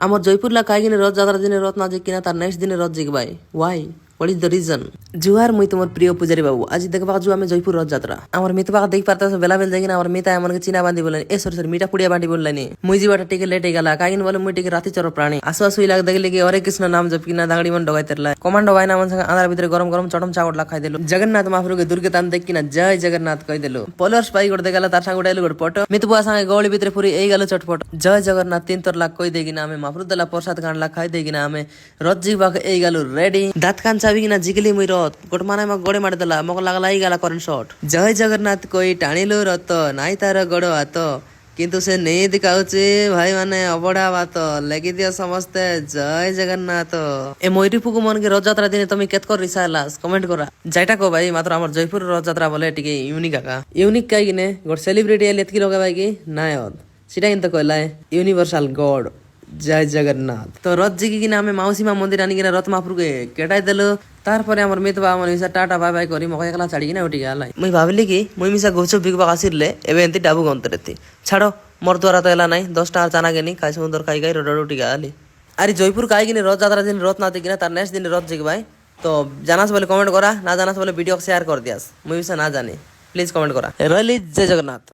আমার জয়পুর লা কাইগিনে রথ যাত্রা দিনে রথ না জিকিনা তার নেক্সট দিনে রথ জিকবাই why what is the reason জুহার মুই তোমার প্রিয় পূজারী বাবু আজি দেখবা যু আমি জয়পুর রথ যাত্রা আমার মেতে পাকা দেখি পারতাছে বেলা বেল যাই না আমার মেতা আমাকে চিনা বাঁধি বলেন এ সরি মিঠা পুড়িয়া বাঁধি বললেনি মুই যাবাটা টিকে লেট গেলা কাইগিন বলে মুই টিকে রাতি চর প্রাণী আসু আসু ইলাক দেখলে কি হরে কৃষ্ণ নাম জপ কিনা দাঁড়ি মন ডগাই তেরলা কমান্ডো ভাই না সঙ্গে আধার ভিতরে গরম গরম চটম চাকট লাখ খাই দিল জগন্নাথ মহাপ্রভুকে দুর্গে তান দেখ কিনা জয় জগন্নাথ কই দিল পলর্স পাই করতে গেল তার সঙ্গে উঠাইল গোট ফটো মিতু বুয়া সঙ্গে গৌড়ি ভিতরে ফুরি এই গেল চটপট জয় জগন্নাথ 3 লাখ কই দেই কিনা আমি মহাপ্রভু দলা প্রসাদ গান লাখ খাই দেই কিনা আমি রথ জিবাকে এই গেল রেডি দাঁত কান চাবি কিনা জিগলি মুই রথ গোট মানে মগ গোড়ে মারি দেলা মগ লাগলা এই গেলা করেন শট জয় জগন্নাথ কই টাଣିଲୁ রথ নাই তার গোড় হাত কিন্তু সে নেই দেখাଉଛି ভাই মানে অবଢା ভাତ লেଖିଦିଅ ସମସ୍ତେ জয় জগন্নাথ এ ময়ূরীপুকু মনকে রথযাত্রা দিনে তুমি কেত কর রিসা হেলাস কমেন্ট করা যাইটা কো ভাই মাত্র আমার জয়পুর রথযাত্রা বলে টিকে ইউনিক আকা ইউনিক কাই কিনে গোট সেলিব্রিটি এলে এতকি লগাবাই কি নাই অদ সেটা কিন্তু কইলা ইউনিভার্সাল গড জয় জগন্নাথ তো রথ জিগি কিনা আমি মাউসীমা মন্দির আনি কিনা রথ মহাপ্রভুকে কেটাই দিল তারপরে আমার মেতবা আমার মিশা টাটা বাই বাই করি মকে একলা ছাড়ি কিনা উঠি গেলাই মুই ভাবিলি কি মুই মিশা গুপচুপ বিকবা আসিরলে এবে এন্তি ডাবু গন্তরেতি ছাড়ো মোর দ্বারা তো এলা নাই 10 টাকা জানা গেনি খাই সুন্দর খাই গাই রোড উঠি গেলি আরে জয়পুর কাই কিনে রথ যাত্রা দিন রথ না কিনা তার নেক্সট দিন রথ জিগবাই তো জানাস বলে কমেন্ট করা না জানাস বলে ভিডিও শেয়ার কর দিয়াস মুই মিশা না জানি প্লিজ কমেন্ট করা রইলি জয় জগন্নাথ।